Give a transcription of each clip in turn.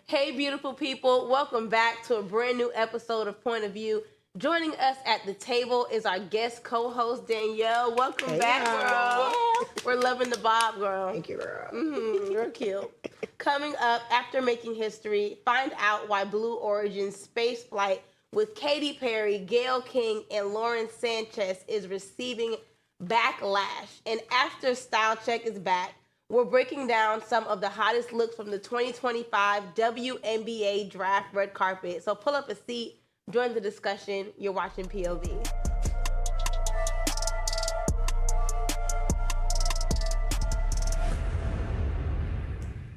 Hey, beautiful people. Welcome back to a brand new episode of Point of View. Joining us at the table is our guest co-host, Danielle. Welcome back, girl. Yeah. We're loving the bob, girl. Thank you, girl. You're cute. Coming up, after making history, find out why Blue Origin's space flight with Katy Perry, Gayle King, and Lauren Sanchez is receiving backlash. And after Style Check is back, we're breaking down some of the hottest looks from the 2025 WNBA Draft red carpet. So pull up a seat, join the discussion. You're watching POV.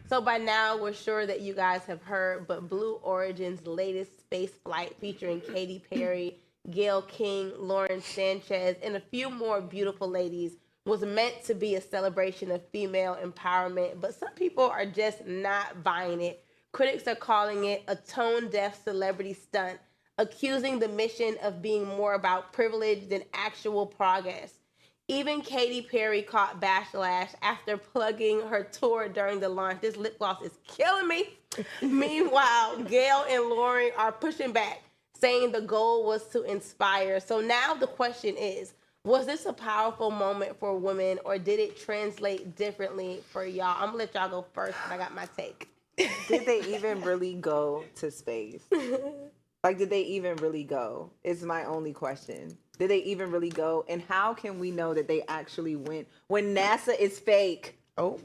So by now, we're sure that you guys have heard, but Blue Origin's latest space flight featuring Katy Perry, Gayle King, Lauren Sanchez, and a few more beautiful ladies was meant to be a celebration of female empowerment, but some people are just not buying it. Critics are calling it a tone-deaf celebrity stunt, accusing the mission of being more about privilege than actual progress. Even Katy Perry caught backlash after plugging her tour during the launch. This lip gloss is killing me. Meanwhile, Gayle and Lauren are pushing back, saying the goal was to inspire. So now the question is, was this a powerful moment for women, or did it translate differently for y'all? I'm gonna let y'all go first, but I got my take. Did they even really go to space? Like, did they even really go? Is my only question. Did they even really go? And how can we know that they actually went when NASA is fake? Oh.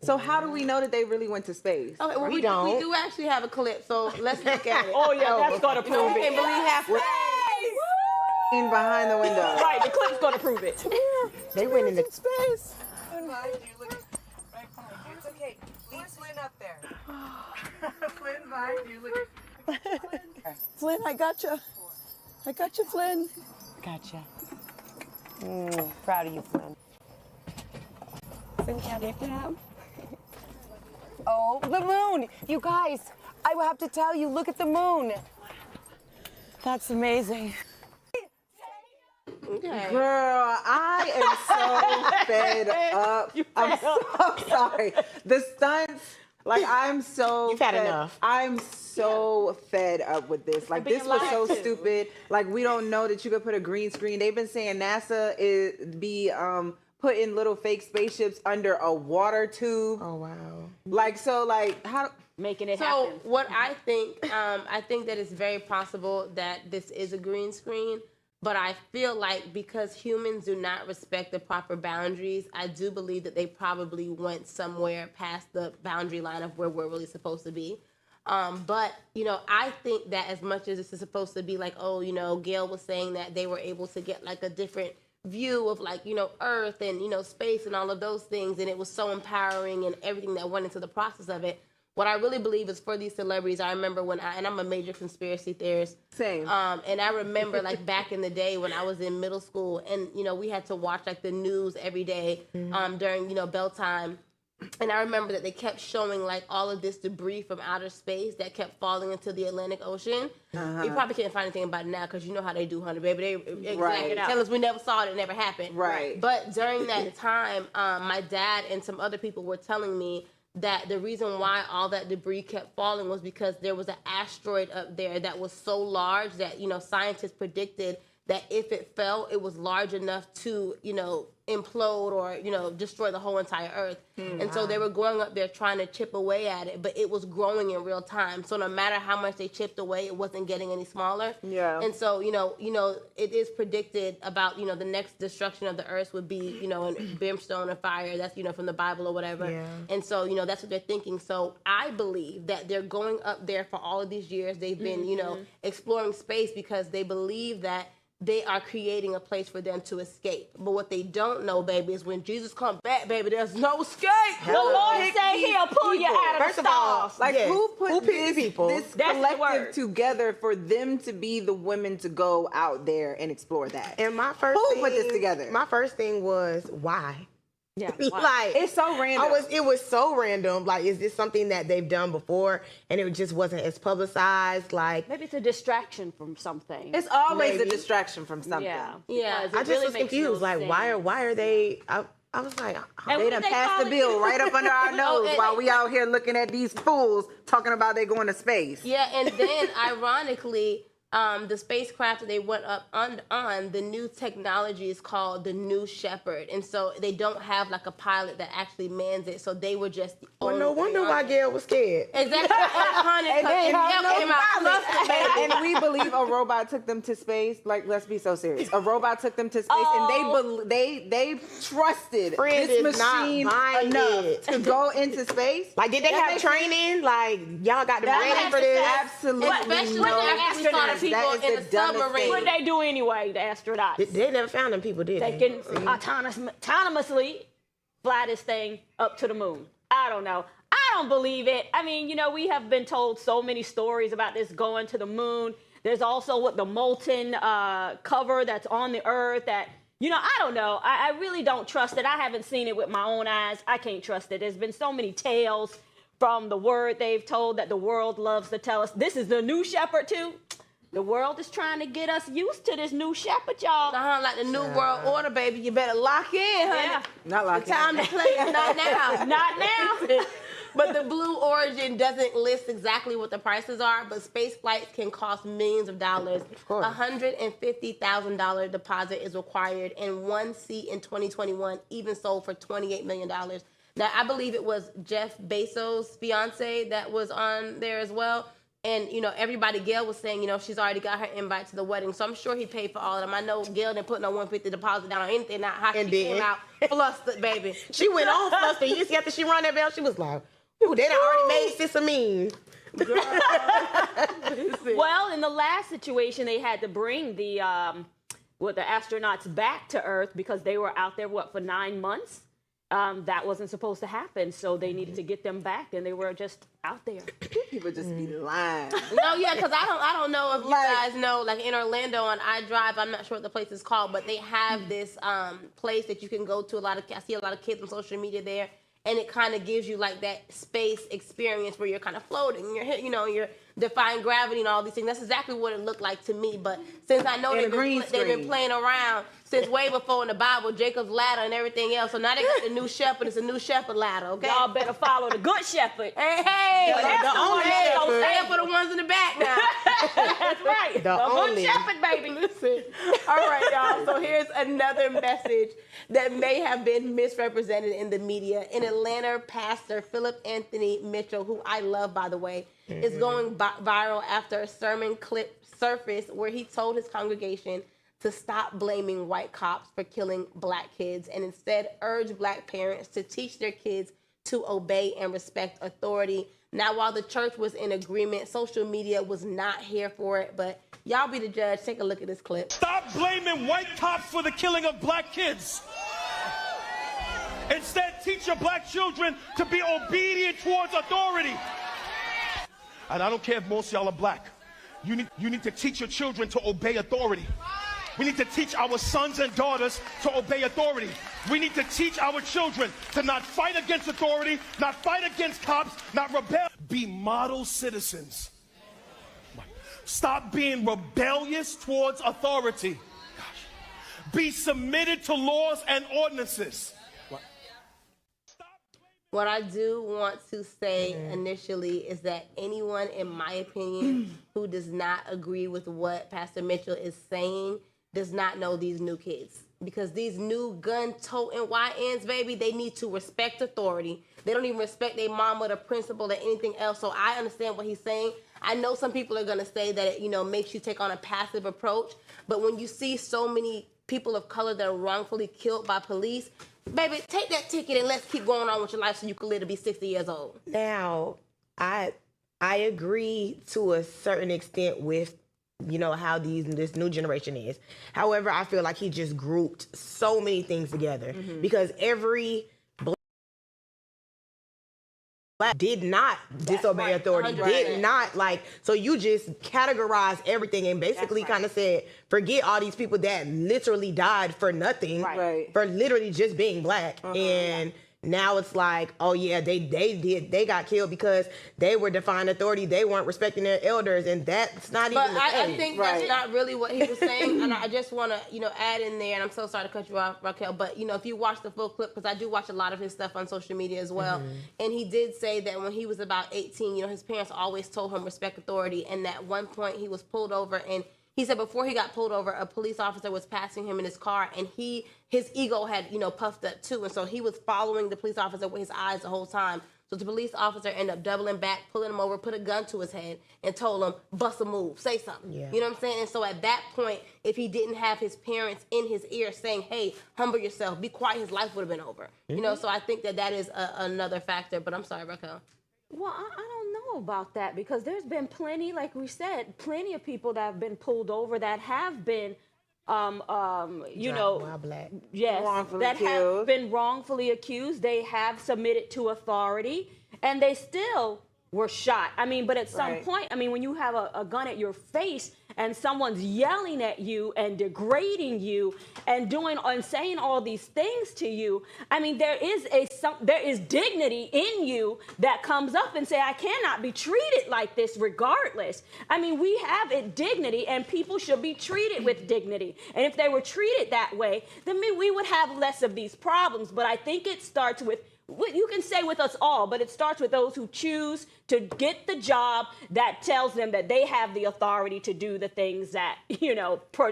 So how do we know that they really went to space? Okay, well, we do actually have a clip, so let's look at it. Oh, yeah, that's going to prove it. I can't believe half In behind the window. Right, the clip's going to prove it. They went into space. It's okay. Leave Flynn up there. Flynn, behind you. Look. Flynn, I gotcha. I gotcha, Flynn. Gotcha. Proud of you, Flynn. Oh, the moon! You guys, I will have to tell you, look at the moon. That's amazing. Okay. Girl, I am so fed up. I'm so sorry. The stunts, like, I'm so You've had enough. I'm so fed up with this. Like, this was so stupid. Like, we don't know that you could put a green screen. They've been saying NASA is putting little fake spaceships under a water tube. Oh, wow. Like, so, like, how... Making it So happen. what I think that it's very possible that this is a green screen. But I feel like because humans do not respect the proper boundaries, I do believe that they probably went somewhere past the boundary line of where we're really supposed to be. But, I think that as much as this is supposed to be like, Gayle was saying that they were able to get like a different view of like, Earth and, space and all of those things. And it was so empowering and everything that went into the process of it. What I really believe is for these celebrities, I remember when and I'm a major conspiracy theorist. Same. And I remember like back in the day when I was in middle school and, we had to watch like the news every day during, bell time. And I remember that they kept showing like all of this debris from outer space that kept falling into the Atlantic Ocean. You probably can't find anything about it now because you know how they do, honey, baby. They tell us we never saw it, it never happened. Right. But during that time, my dad and some other people were telling me that the reason why all that debris kept falling was because there was an asteroid up there that was so large that, scientists predicted that if it fell, it was large enough to, implode or, destroy the whole entire Earth. And so they were going up there trying to chip away at it, but it was growing in real time. So no matter how much they chipped away, it wasn't getting any smaller. Yeah. And so, it is predicted about, the next destruction of the Earth would be, in brimstone and fire. That's, from the Bible or whatever. Yeah. And so, that's what they're thinking. So I believe that they're going up there for all of these years. They've been, exploring space because they believe that they are creating a place for them to escape. But what they don't know, baby, is when Jesus comes back, baby, there's no escape. The Lord say he'll pull you out of First the of all, stars. Like, who put picked the people? this That's the collective word. together for them to be the women to go out there and explore that? And my first Who thing, put this together? My first thing was, why? Yeah, Like, It's so random. It was so random. Like, is this something that they've done before and it just wasn't as publicized? Like, maybe it's a distraction from something. It's always Maybe. a distraction from something. Yeah. Yeah. because it I just really was makes confused. no Like, sense. why are they? I was like, And They what done did passed call the it? bill right up under our nose and- while we out here looking at these fools talking about they going to space. Yeah, and then ironically, the spacecraft that they went up on, the new technology is called the New Shepard, and so they don't have like a pilot that actually mans it. So they were just the well, only no thing wonder on why it. Gail was scared. Exactly. And Gail came out flustered, baby. And we believe a robot took them to space. Like, let's be so serious. A robot took them to space, and they trusted Friend this is not machine buying enough it. to go into space. Like, did they That have makes training? Like, y'all got them That ready makes for this? absolutely Especially no after we saw the sense. people That is in the the dumbest submarine. What thing. they do anyway, the astronauts? They never found them people, did They they? can autonomously fly this thing up to the moon. I don't know. I don't believe it. I mean, you know, we have been told so many stories about this going to the moon. There's also what the molten cover that's on the Earth that, you know, I don't know. I really don't trust it. I haven't seen it with my own eyes. I can't trust it. There's been so many tales from the word they've told that the world loves to tell us. This is the New Shepard too. The world is trying to get us used to this New Shepard, y'all. Like the New World Order, baby. You better lock in, honey. Yeah. Not like The time to play is not now. Not now. But the Blue Origin doesn't list exactly what the prices are, but space flights can cost millions of dollars. course. $150,000 deposit is required, and one seat in 2021 even sold for $28 million. Now, I believe it was Jeff Bezos' fiance that was on there as well. And, you know, everybody, Gail was saying, you know, she's already got her invite to the wedding. So I'm sure he paid for all of them. I know Gail didn't put no 150 deposit down or anything. Not how she And came then. out flustered, baby. She went on flustered. You see after she rang that bell, she was like, ooh, they done already made sis a mean. Well, in the last situation, they had to bring the astronauts back to Earth because they were out there, for 9 months? That wasn't supposed to happen, so they needed to get them back, and they were just out there. people just be lying. No, yeah, because I don't know if you guys know, like in Orlando on iDrive, I'm not sure what the place is called, but they have this place that you can go to. I see a lot of kids on social media there, and it kind of gives you like that space experience where you're kind of floating. You're defying gravity and all these things. That's exactly what it looked like to me. But since I know they've been playing around since way before in the Bible, Jacob's ladder and everything else. So now they got the New Shepherd. It's a New Shepherd ladder. Okay. Y'all better follow the Good Shepherd. Hey, That's the only one that don't shepherd. Stay say up for the ones in the back now. That's right. The only. Good Shepherd, baby. Listen. All right, y'all. So here's another message that may have been misrepresented in the media. In Atlanta, Pastor Philip Anthony Mitchell, who I love, by the way, is going viral after a sermon clip surfaced where he told his congregation to stop blaming white cops for killing black kids and instead urge black parents to teach their kids to obey and respect authority. Now, while the church was in agreement, social media was not here for it, but y'all be the judge. Take a look at this clip. Stop blaming white cops for the killing of black kids. Instead, teach your black children to be obedient towards authority. And I don't care if most of y'all are black. You need to teach your children to obey authority. We need to teach our sons and daughters to obey authority. We need to teach our children to not fight against authority, not fight against cops, not rebel. Be model citizens. Stop being rebellious towards authority. Be submitted to laws and ordinances. What I do want to say initially is that anyone, in my opinion, who does not agree with what Pastor Mitchell is saying does not know these new kids. Because these new gun-toting YNs, baby, they need to respect authority. They don't even respect their mama, the principal, or anything else. So I understand what he's saying. I know some people are going to say that it, makes you take on a passive approach. But when you see so many people of color that are wrongfully killed by police, baby, take that ticket and let's keep going on with your life so you can live to be 60 years old. Now, I agree to a certain extent with, how this new generation is. However, I feel like he just grouped so many things together because every black did not disobey authority, 100%. did not so you just categorize everything and basically kind of said, forget all these people that literally died for nothing, Right. for literally just being black. And Now it's like, oh yeah, they got killed because they were defying authority. They weren't respecting their elders, and that's not even the case. I think that's not really what he was saying. And I just want to, add in there, and I'm so sorry to cut you off, Raquel, but, if you watch the full clip, because I do watch a lot of his stuff on social media as well, and he did say that when he was about 18, his parents always told him respect authority, and at one point he was pulled over, and he said before he got pulled over, a police officer was passing him in his car, and his ego had, puffed up too. And so he was following the police officer with his eyes the whole time. So the police officer ended up doubling back, pulling him over, put a gun to his head, and told him, bust a move, say something. Yeah. You know what I'm saying? And so at that point, if he didn't have his parents in his ear saying, hey, humble yourself, be quiet, his life would have been over. So I think that is another factor. But I'm sorry, Raquel. Well, I don't know about that, because there's been plenty, like we said, plenty of people that have been pulled over that have been, While black. yes, Wrongfully that killed. have been wrongfully accused. They have submitted to authority, and they still were shot. I mean, but at some point, when you have a gun at your face and someone's yelling at you and degrading you and saying all these things to you, there is dignity in you that comes up and say, I cannot be treated like this regardless. We have dignity, and people should be treated with dignity. And if they were treated that way, then we would have less of these problems. But I think it starts with, you can say with us all, but it starts with those who choose to get the job that tells them that they have the authority to do the things that,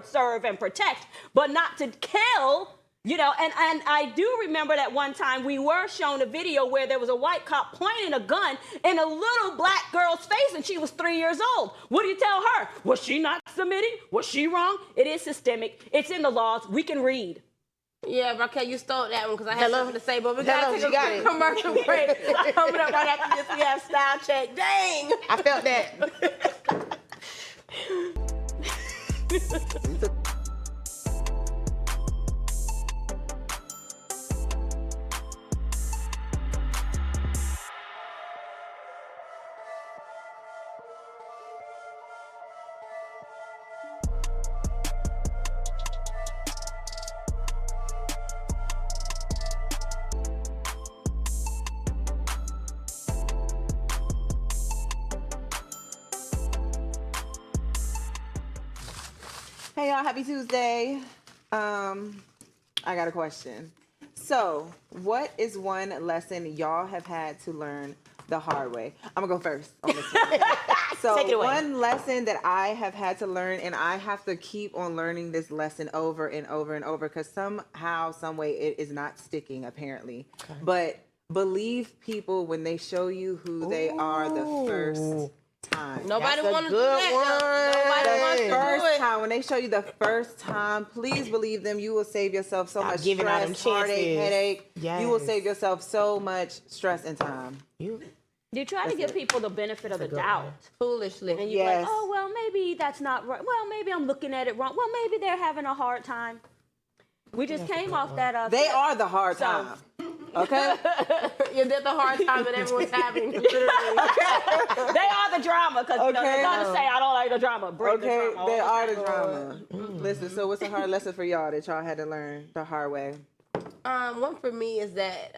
serve and protect, but not to kill, and I do remember that one time we were shown a video where there was a white cop pointing a gun in a little black girl's face, and she was 3 years old. What do you tell her? Was she not submitting? Was she wrong? It is systemic. It's in the laws. We can read. Yeah, Raquel, you stole that one because I had something to say, but we got to take got a it. commercial break. Coming up right after this, we have Style Check. Dang! I felt that. Hey y'all, happy Tuesday. I got a question. So, what is one lesson y'all have had to learn the hard way? I'm gonna go first on this one. So, Take it away. one lesson that I have had to learn, and I have to keep on learning this lesson over and over and over, because somehow, some way, it is not sticking apparently. Okay. But believe people when they show you who they are the first time. Nobody That's a wants to do good that. Nobody wants to do First it. time, when they show you the first time, please believe them. You will save yourself so much giving out them stress, heartache, chances. headache. Yes. You will save yourself so much stress and time. You try to give people the benefit of the doubt. Foolishly. And you're Yes. like, oh, well, maybe that's not right. Well, maybe I'm looking at it wrong. Well, maybe they're having a hard time. We just came off that. They are the hard time. Okay? Yeah, that's the hard time that everyone's having. Literally. They are the drama, because they're going to say, I don't like the drama. Bring Okay, the drama. they are the drama. Listen, so what's a hard lesson for y'all that y'all had to learn the hard way? One for me is that,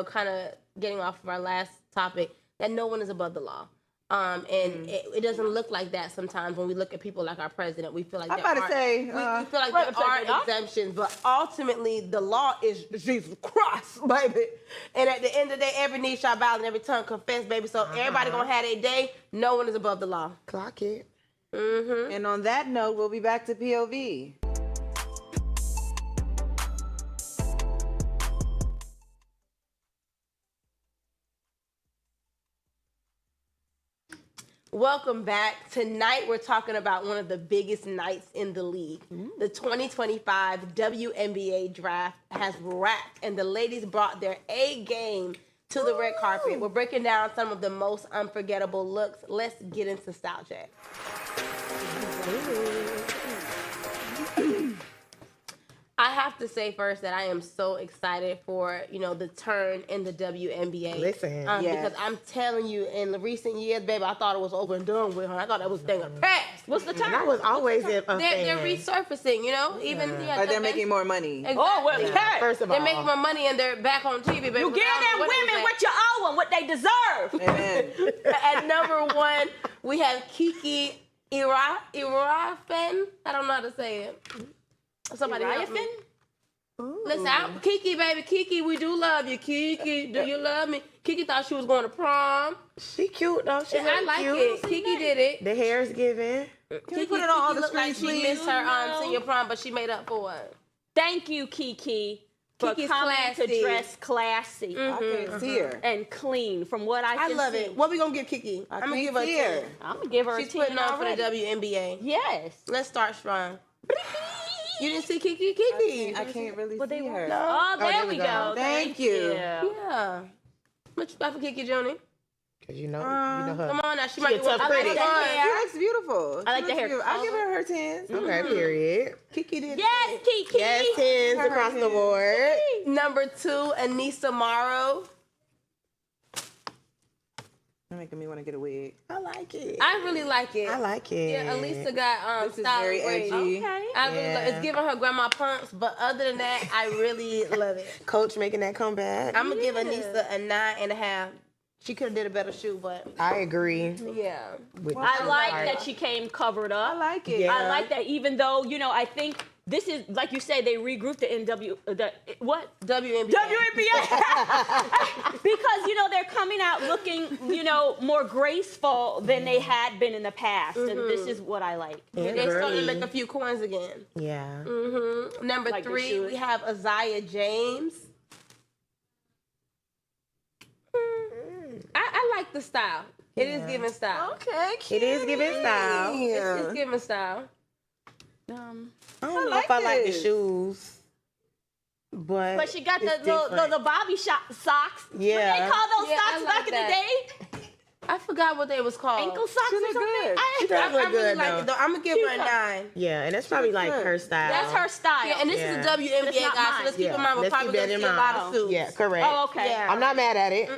kind of getting off of our last topic, that no one is above the law. And it doesn't look like that sometimes when we look at people like our president. We feel like I'm about to say, we feel like there are exemptions, but ultimately the law is Jesus Christ, baby. And at the end of the day, every knee shall bow and every tongue confess, baby. So everybody gonna have their day. No one is above the law. Clock it. And on that note, we'll be back to POV. Welcome back. Tonight we're talking about one of the biggest nights in the league. The 2025 WNBA draft has wrapped, and the ladies brought their A game to the red carpet. We're breaking down some of the most unforgettable looks. Let's get into Style Check. I have to say first that I am so excited for, the turn in the WNBA. Listen, yes. Because I'm telling you, in the recent years, baby, I thought it was over and done with her. I thought that was thing of past. What's the and I term? was always a fan. They're resurfacing, even Like they're making more money. Exactly. Oh, well, yeah. First of all, They're making more money and they're back on TV, baby. You give them women what you owe them, what they deserve. Amen. At number 1, we have Kiki Irafen. I don't know how to say it. Somebody help me. Listen, Kiki, baby, Kiki, we do love you. Kiki, do you love me? Kiki thought she was going to prom. she cute though. She And I like cute. it. Kiki did it. The hair's giving. Kiki put it on all the looked like screens, she please? missed her senior prom, but she made up for it. Thank you, Kiki, for Kiki's coming classy. to dress classy I can't see her. and clean. From what I I can love see. it. What we gonna give Kiki? I'm gonna give her a 10. I'm gonna give her She's a 10 putting on for already. the WNBA. Yes. Let's start strong. You didn't see Kiki? Kiki. I can't really Well, see her. Oh, there we go. Thank you. Yeah. What you got for Kiki, Joni? Cause you know her. Come on now. She She might a be tough one. critic. I like that She hair. looks beautiful. I like She the looks hair beautiful. I color. give her her 10s. Okay, period. Kiki did. Yes, Kiki. Yes, 10s across the board. Number 2, Anissa Morrow. You're making me want to get a wig. I like it. I really like it. I like it. Yeah, Elisa got This is style very braids. edgy. Okay. I really Yeah. it's giving her grandma pumps, but other than that, I really love it. Coach making that comeback. I'm gonna give Anissa a 9.5. She could have did a better shoe, but I agree. yeah. With I like Sorry. that she came covered up. I like it. Yeah. I like that, even though, I think this is, like you say, they regrouped the WNBA. WNBA. Because, they're coming out looking, more graceful than they had been in the past. And this is what I like. They're starting to make a few coins again. Yeah. Number Like they 3, should. we have Isaiah James. I like the style. It is giving style. Okay, It is giving style. It's giving style. I don't know if I like the this. shoes. But She got it's the different. Bobby socks. Yeah. What they call those Yeah, I socks like back in that. the day? I forgot what they was called. Ankle socks She or look something? good. She does look I really good like though. it though. I'm gonna give her a 9. Yeah, and that's probably like good. her style. That's her style. Yeah, and this is a WNBA It's not guy, so mine. let's keep in Yeah, mind we're let's probably keep gonna that see in a lot mind. of suits. Yeah, correct. Oh, okay. Yeah. I'm not mad at it.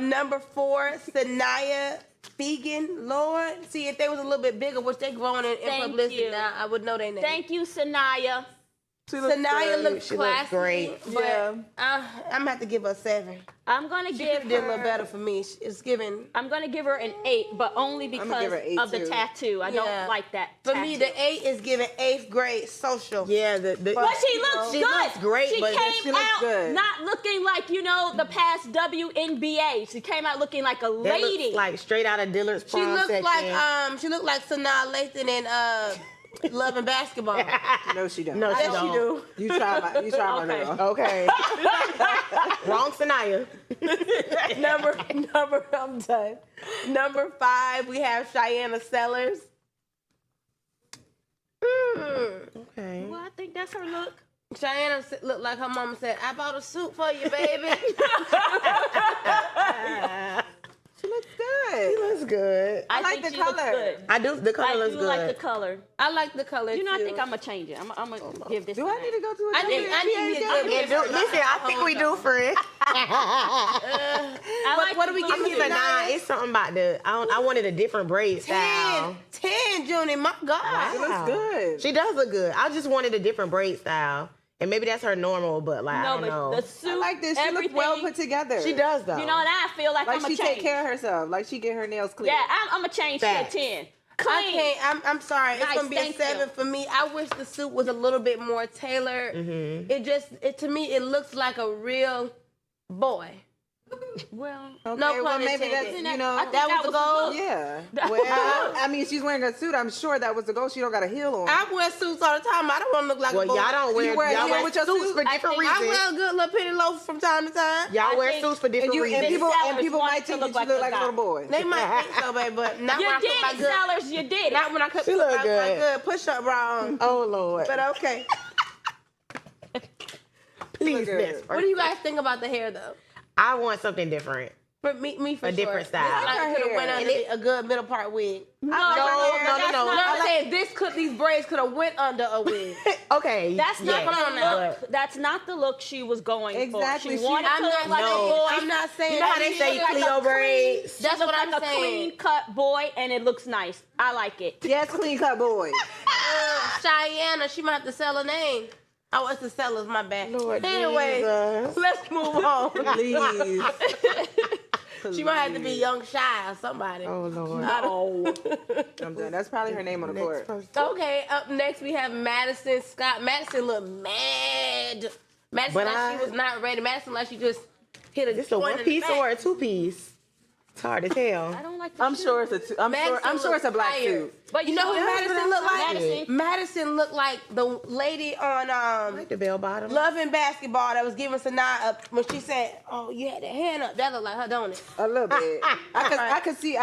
Number 4, Sanaya Fegan. Lord, see if they was a little bit bigger, which they growing in Thank publicity you. now, I would know their name. Thank you, Sanaya. Sanaya looks She looks classy, great. but Yeah. I'm gonna have to give her a 7. I'm gonna She give could have did a little her. better for me. It's giving. I'm gonna give her an 8, but only gonna because give her 8 of the too. tattoo. I Yeah. don't like that. For tattoo. me, the 8 is giving 8th grade social. Yeah, But she looks She good. looks great, She but came she looks out good. not looking like the past WNBA. She came out looking like a that lady. looks like straight out of Dillard's She prom looks section. like she looked like Sanaa Lathan in Love and Basketball. No, she don't. No, she Yes, don't. she do. You try my Okay. girl. Okay. Wrong Sanaya. I'm done. Number 5, we have Cheyenne Sellers. Okay. Well, I think that's her look. Cheyenne looked like her mama said, "I bought a suit for you, baby." She looks She good. looks good. I like think the she looks color. good. I do. The color I looks do good. like the color. I like the color too. I think I'm gonna change it. I'm gonna give this. Do a I nine. need to go to a I need me a good And do, listen, I think we do, friend. I like what do we the give I'm you? giving 9. It's something about I wanted a different braid style. 10, Juni. My God. She looks good. She does look good. I just wanted a different braid style. And maybe that's her normal, but like, I No, don't but know. the suit. I like this. She looks everything, well put together. She does, though. You know, and I feel like, Like I'm gonna she change. take care of herself. Like she get her nails clean. Yeah, I'm gonna change to a Facts. 10. I Clean. can't. I'm sorry. It's Nice, gonna be a thank 7 you. for me. I wish the suit was a little bit more tailored. It to me, it looks like a real boy. Well, Okay, No well pun maybe intended. that's I you think know. that was the goal? Yeah. That Well, was I mean, she's wearing a suit. I'm sure that was the goal. She don't got a heel on. I wear suits all the time. I don't want to look like well, a boy. y'all don't wear, You wear a y'all heel wear with your suits suit? for different I think- I reasons. wear a good little penny loaf from time to time. Y'all I wear think- suits for different and reasons. people Sellers might wanted to think look that you like look a like a guy. little boy. They might think so, baby, but not when you I put my did, good. Sellers. You did. Not when I could She put look my good. good push-up bra on. Oh, Lord. But okay. Please, good. best What do you guys think about the hair, though? I want something different. For me for A different sure. style. This like could have went And under a good middle part wig. No, No, I'm I saying these braids could have went under a wig. Okay. That's not yes, the look. but- That's not the look she was going Exactly. for. She wanted I'm to not look like saying, a boy. I'm not saying You know how they she say look like Cleo a braids? That's She looks what I'm like a saying. clean cut boy, and it looks nice. I like it. Yes, clean cut boy. Cheyenne, she might have to sell her name. Oh, it's the sellers, my bad. Lord Anyway, Jesus. let's move on. Please. She might have to be Young Shy or somebody. Oh Lord. Oh, I'm done. That's probably her name on the Next court. person. Okay, up next we have Madison Scott. Madison looked mad. Madison But like she was not ready. Madison like she just hit a This a joint one in the piece back. or a 2 piece? It's hard to tell. I don't like the I'm shoe. sure it's a. I'm Madison sure it's a black tired. suit. But You know who know Madison looked like? Madison. Madison looked like the lady on I like the bell bottom. Love and Basketball that was giving Sanaa up when she said, "Oh, you had the hand up." That looked like her, don't it? A little bit. I could see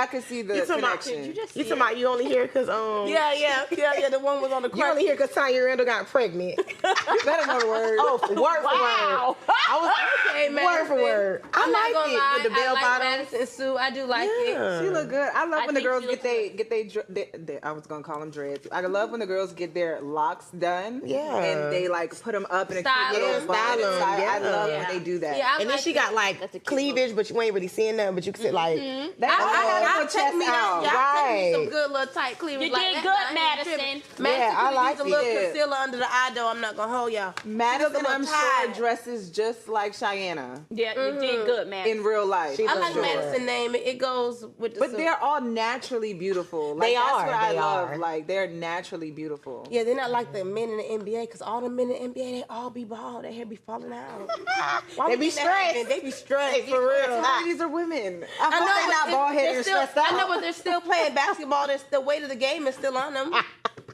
the You talking about- connection. You talking about you only here because Yeah. The one was on the you only here because Tanya Randall got pregnant. You better know the word. Oh, word for word. Wow. I was Okay, word for Madison. word. I'm I not like gonna it lie. with the bell I like bottom. Madison Sue. I do like it. Yeah. She look good. I love I when the think girls she get they I was gonna call them dreads. I love when the girls get their locks done. Yeah. And they like put them up in a Style cute little them. bun. Style them, I yeah. love Yeah. when they do that. Yeah, I And then like she it. got like cleavage, but you ain't really seeing nothing. But you can sit like, I'll take me out. that. Y'all take me some Right. good little tight cleavage. You like did that. good, I ain't Madison. tripping. Yeah, Madison I could like use a little it. concealer under the eye, though. I'm not gonna hold y'all. Madison, She look a I'm little sure, tired. dresses just like Cheyenne Yeah, you did good, man. in real life. She I for like sure. Madison name. It goes with the But suit. they're all naturally beautiful. Like, They that's are, what I they love. are. Like, they're naturally beautiful. Yeah, they're not like the men in the NBA, because all the men in the NBA, they all be bald. Their hair be falling out. Why They would be you think that stressed. happen? They be stressed. For real. Some of these are women. I I hope know, they're but not bald headed they're and still, stressed out. I know, but they're still playing basketball. The weight of the game is still on them.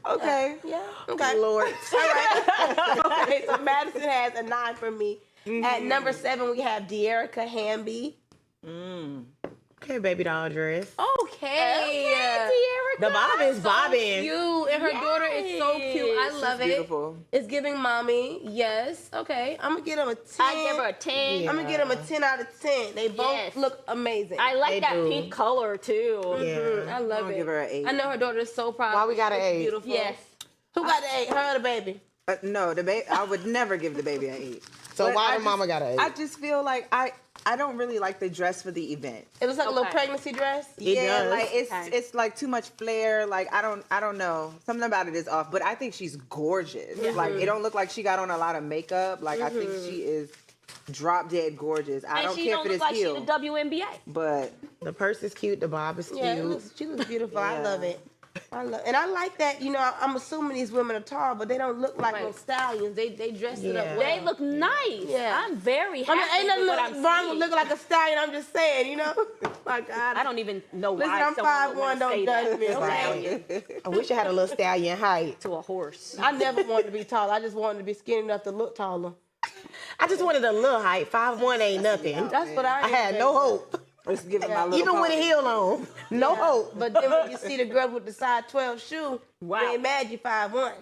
Okay. Yeah. Okay. Lord. All right. Okay, so Madison has a 9 for me. At number 7, we have De'Erica Hamby. Okay, baby doll dress. Okay. The bob is So bobbing. cute, and her daughter is so cute. I love it. Beautiful. It's giving mommy. Yes. Okay. I'm gonna give them a 10. I give her a 10. I'm gonna give them a 10 out of 10. They both Yes. look amazing. I like They that do. pink color too. Yeah. I love I'll it. give her an 8. I know her daughter is so proud. Why we got She an looks 8? Beautiful. Yes. Who got the 8? Her or the baby? No, the baby. I would never give the baby an 8. So But why I the mama got an 8? I just feel like I don't really like the dress for the event. It looks like a little Okay. pregnancy dress. It yeah, does. like it's Okay. it's like too much flair. Like I don't know. Something about it is off. But I think she's gorgeous. Like it don't look like she got on a lot of makeup. Like I think she is drop dead gorgeous. I And don't she care don't if it look is like she heeled. the WNBA. But The purse is cute. The bob is cute. Yeah, she looks beautiful. I Yeah. love it. And I like that. You know, I'm assuming these women are tall, but they don't look like no Right. stallions. They dress it up Yeah. well. They look nice. Yeah. I'm very I happy mean, ain't with what nothing I'm wrong with seeing. looking like a stallion. I'm just saying, you know. My God. I don't even know Listen, why I'm someone 5'1", would wanna don't say judge that. me, Okay. okay? I wish I had a little stallion height. To a horse. I never wanted to be tall. I just wanted to be skinny enough to look taller. I just wanted a little height. 5'1" ain't nothing. That's what I I had no hope. let's give it my little Even with a pony. heel on. No hope. But then when you see the girl with the size 12 shoe, Wow. you ain't mad you 5'1".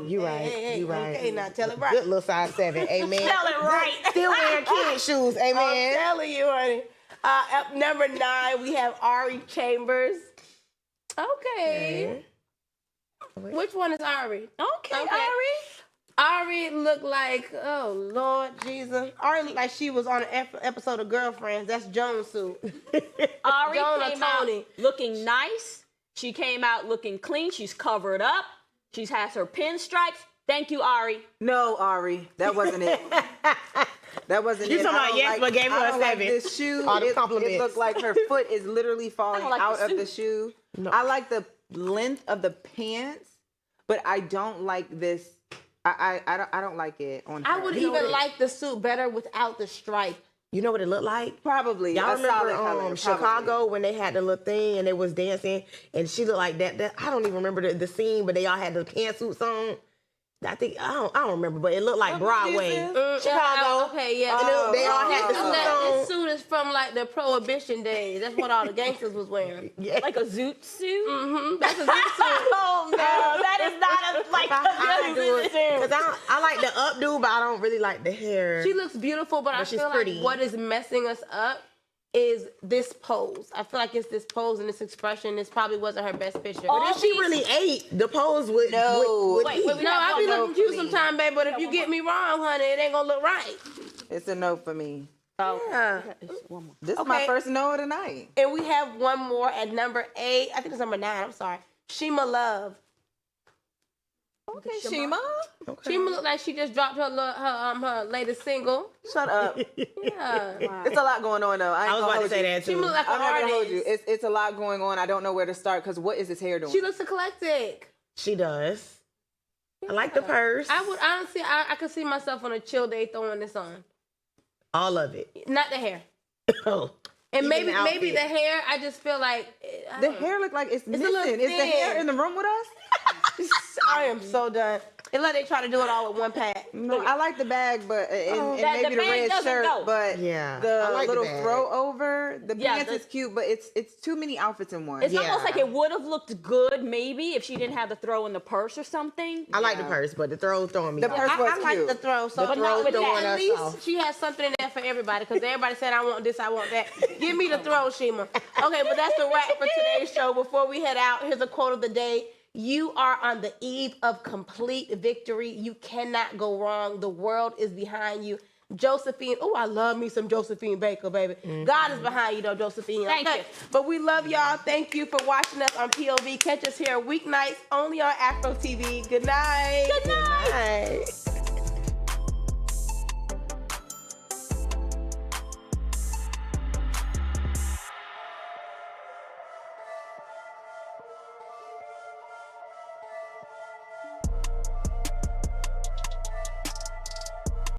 You right. Hey, You right. Okay, now tell it right. Good little size 7. Amen. Tell it right. Still wearing kid shoes. I'm Amen. telling you, honey. At number 9, we have Ari Chambers. Okay. Which one is Ari? Okay, Okay. Ari. Ari looked like, oh Lord Jesus. Ari looked like she was on an episode of Girlfriends. That's Jones' suit. Ari Joan or came out Tony? looking nice. She came out looking clean. She's covered up. She has her pinstripes. Thank you, Ari. No, Ari, that wasn't it. That wasn't You it. talking I about don't yes, but gave her I a don't like 7. this shoe. All the It compliments. looked like her foot is literally falling like the out of suit. the shoe. No. I like the length of the pants, but I don't like this. I don't like it on her. I would even like the suit better without the stripe. You know what it looked like? probably Y'all a remember solid color. probably. Chicago when they had the little thing and they was dancing and she looked like that. I don't even remember the scene, but they all had the pantsuits on. I don't remember, but it looked like Broadway. Chicago. Okay, yeah. And they all had the This suits on. this suit is from like the Prohibition days. That's what all the gangsters was wearing. Yeah. Like a zoot suit. Mm-hmm. That's a good suit. Oh no, that is not a like I a do zoot it. suit. 'Cause I like the updo, but I don't really like the hair. She looks beautiful, but I she's feel pretty. like what is messing us up is this pose. I feel like it's this pose and this expression. This probably wasn't her best picture. But if she really ate, the pose would would Wait, eat. wait, No, I'll be no looking cute for me. sometime, babe. But if you get me wrong, honey, it ain't gonna look right. It's a no for me. Oh, Yeah. one more. This is my Okay. first no of the night. And we have one more at number 8. I think it's number 9. I'm sorry. Shima Love. Okay, Shima. Shima looked like she just dropped her latest single. Shut up. Yeah. It's a lot going on though. I I was about to say that Shima too. looked like I'm an not gonna hold you. artist. It's a lot going on. I don't know where to start because what is his hair doing? She looks eclectic. She does. I like the purse. I would honestly, I could see myself on a chill day throwing this on. All of it. Not the hair. Oh. And Even maybe the the hair, I just feel like I The don't know. hair look like it's a little missing. Is the thin. hair in the room with us? I am so done. It's like they try to do it all with one pack. No, I like the bag, but and That- maybe the the bag red doesn't shirt, go. but Yeah, I the like the little bag. throw over. The Yeah, pants is cute, but it's too many outfits in one. It's Yeah. almost like it would have looked good maybe if she didn't have the throw in the purse or something. I like the purse, but the throwing me The off. purse was I like cute. the throw. So But not with that. at least she has something in there for everybody because everybody said, I want this, I want that. Give me the throw, Shima. Okay, but that's the wrap for today's show. Before we head out, here's a quote of the day. You are on the eve of complete victory. You cannot go wrong. The world is behind you. Josephine, oh, I love me some Josephine Baker, baby. God is behind you, though, Josephine. Thank you. But we love y'all. Thank you for watching us on POV. Catch us here weeknights only on AfroTV. Good night. Good night. Nice.